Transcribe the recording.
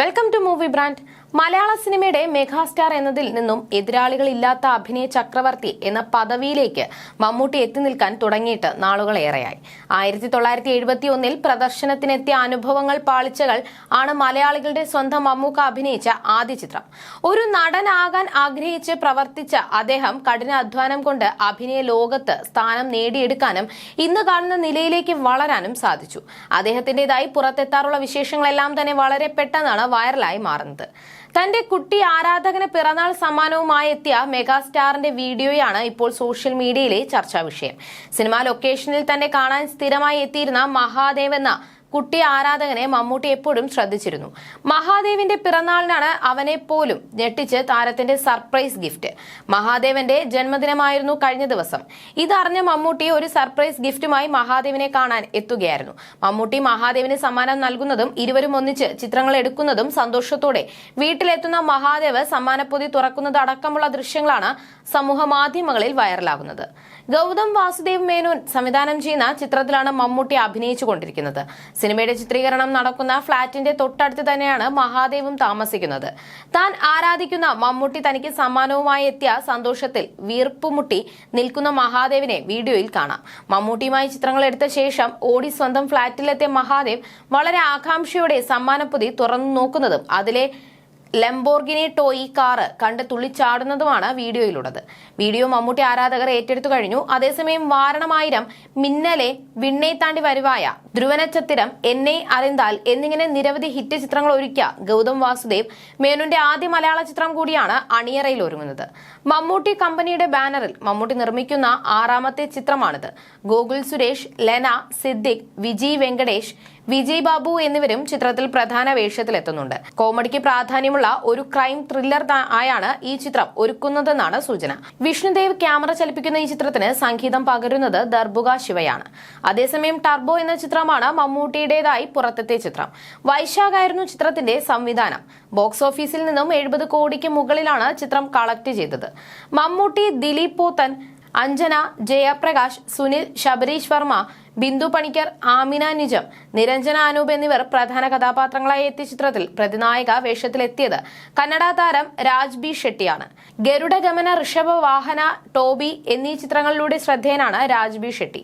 Welcome to movie brand. മലയാള സിനിമയുടെ megastar എന്നതിൽ നിന്നും എതിരാളികളില്ലാത്ത അഭിനയ ചക്രവർത്തി എന്ന പദവിയിലേക്ക് മമ്മൂട്ടി എത്തി നിൽക്കാൻ തുടങ്ങിയിട്ട് നാളുകളേറെയായി. 1971 പ്രദർശനത്തിനെത്തിയ അനുഭവങ്ങൾ പാളിച്ചകൾ ആണ് മലയാളികളുടെ സ്വന്തം മമ്മൂക്ക അഭിനയിച്ച ആദ്യ ചിത്രം. ഒരു നടനാകാൻ ആഗ്രഹിച്ച് പ്രവർത്തിച്ച അദ്ദേഹം കഠിനാധ്വാനം കൊണ്ട് അഭിനയ ലോകത്ത് സ്ഥാനം നേടിയെടുക്കാനും ഇന്ന് കാണുന്ന നിലയിലേക്ക് വളരാനും സാധിച്ചു. അദ്ദേഹത്തിന്റേതായി പുറത്തെത്താറുള്ള വിശേഷങ്ങളെല്ലാം തന്നെ വളരെ പെട്ടെന്നാണ് വൈറലായി മാറുന്നത്. തന്റെ കുട്ടി ആരാധകന് പിറന്നാൾ സമ്മാനവുമായി എത്തിയ മെഗാസ്റ്റാറിന്റെ വീഡിയോയാണ് ഇപ്പോൾ സോഷ്യൽ മീഡിയയിലെ ചർച്ചാ വിഷയം. സിനിമാ ലൊക്കേഷനിൽ തന്നെ കാണാൻ സ്ഥിരമായി എത്തിയിരുന്ന മഹാദേവ് എന്ന കുട്ടി ആരാധകനെ മമ്മൂട്ടി എപ്പോഴും ശ്രദ്ധിച്ചിരുന്നു. മഹാദേവിന്റെ പിറന്നാളിനാണ് അവനെ പോലും ഞെട്ടിച്ച് താരത്തിന്റെ സർപ്രൈസ് ഗിഫ്റ്റ്. മഹാദേവന്റെ ജന്മദിനമായിരുന്നു കഴിഞ്ഞ ദിവസം. ഇതറിഞ്ഞ മമ്മൂട്ടി ഒരു സർപ്രൈസ് ഗിഫ്റ്റുമായി മഹാദേവിനെ കാണാൻ എത്തുകയായിരുന്നു. മമ്മൂട്ടി മഹാദേവിന് സമ്മാനം നൽകുന്നതും ഇരുവരും ഒന്നിച്ച് ചിത്രങ്ങൾ എടുക്കുന്നതും സന്തോഷത്തോടെ വീട്ടിലെത്തുന്ന മഹാദേവ് സമ്മാനപ്പൊതി തുറക്കുന്നത് അടക്കമുള്ള ദൃശ്യങ്ങളാണ് സമൂഹ മാധ്യമങ്ങളിൽ വൈറലാകുന്നത്. ഗൗതം വാസുദേവ് മേനോൻ സംവിധാനം ചെയ്യുന്ന ചിത്രത്തിലാണ് മമ്മൂട്ടി അഭിനയിച്ചുകൊണ്ടിരിക്കുന്നത്. സിനിമയുടെ ചിത്രീകരണം നടക്കുന്ന ഫ്ളാറ്റിന്റെ തൊട്ടടുത്ത് തന്നെയാണ് മഹാദേവും താമസിക്കുന്നത്. താൻ ആരാധിക്കുന്ന മമ്മൂട്ടി തനിക്ക് സമ്മാനവുമായി എത്തിയ സന്തോഷത്തിൽ വീർപ്പുമുട്ടി നിൽക്കുന്ന മഹാദേവിനെ വീഡിയോയിൽ കാണാം. മമ്മൂട്ടിയുമായി ചിത്രങ്ങൾ എടുത്ത ശേഷം ഓടി സ്വന്തം ഫ്ളാറ്റിലെത്തിയ മഹാദേവ് വളരെ ആകാംക്ഷയോടെ സമ്മാനപ്പൊതി തുറന്നു നോക്കുന്നതും അതിലെ ലംബോർഗിനി ടോയി കാറ് കണ്ട് തുള്ളിച്ചാടുന്നതുമാണ് വീഡിയോയിലുള്ളത്. വീഡിയോ മമ്മൂട്ടി ആരാധകർ ഏറ്റെടുത്തു കഴിഞ്ഞു. അതേസമയം വാരണമായിരം, മിന്നലെ, വിണ്ണെ താണ്ടി വരുവായ, ധ്രുവനച്ചത്തിരം, എന്നെ അറിന്താൽ എന്നിങ്ങനെ നിരവധി ഹിറ്റ് ചിത്രങ്ങൾ ഒരുക്കിയ ഗൗതം വാസുദേവ് മേനോന്റെ ആദ്യ മലയാള ചിത്രം കൂടിയാണ് അണിയറയിൽ ഒരുങ്ങുന്നത്. മമ്മൂട്ടി കമ്പനിയുടെ ബാനറിൽ മമ്മൂട്ടി നിർമ്മിക്കുന്ന 6ാമത്തെ ചിത്രമാണിത്. ഗോകുൽ സുരേഷ്, ലെന, സിദ്ദിഖ്, വിജയ് വെങ്കടേഷ്, വിജയ് ബാബു എന്നിവരും ചിത്രത്തിൽ പ്രധാന വേഷത്തിലെത്തുന്നുണ്ട്. കോമഡിക്ക് പ്രാധാന്യമുള്ള ഒരു ക്രൈം ത്രില്ലർ ആയാണ് ഈ ചിത്രം ഒരുക്കുന്നതെന്നാണ് സൂചന. വിഷ്ണുദേവ് ക്യാമറ ചലിപ്പിക്കുന്ന ഈ ചിത്രത്തിന് സംഗീതം പകരുന്നത് ദർബുക ശിവയാണ്. അതേസമയം ടർബോ എന്ന ചിത്രമാണ് മമ്മൂട്ടിയുടേതായി പുറത്തെത്തിയ ചിത്രം. വൈശാഖായിരുന്നു ചിത്രത്തിന്റെ സംവിധാനം. ബോക്സ് ഓഫീസിൽ നിന്നും 70 കോടിക്ക് മുകളിലാണ് ചിത്രം കളക്ട് ചെയ്തത്. മമ്മൂട്ടി, ദിലീപ് പോത്തൻ, അഞ്ജന, ജയപ്രകാശ്, സുനിൽ, ശബരീഷ് വർമ്മ, ബിന്ദു പണിക്കർ, ആമിന നിജം, നിരഞ്ജന അനൂപ് എന്നിവർ പ്രധാന കഥാപാത്രങ്ങളായി എത്തിയ ചിത്രത്തിൽ പ്രതിനായക വേഷത്തിലെത്തിയത് കന്നഡ താരം രാജ്ബി ഷെട്ടിയാണ്. ഗരുഡഗമന, ഋഷഭ വാഹന, ടോബി എന്നീ ചിത്രങ്ങളിലൂടെ ശ്രദ്ധേയനാണ് രാജ്ബി ഷെട്ടി.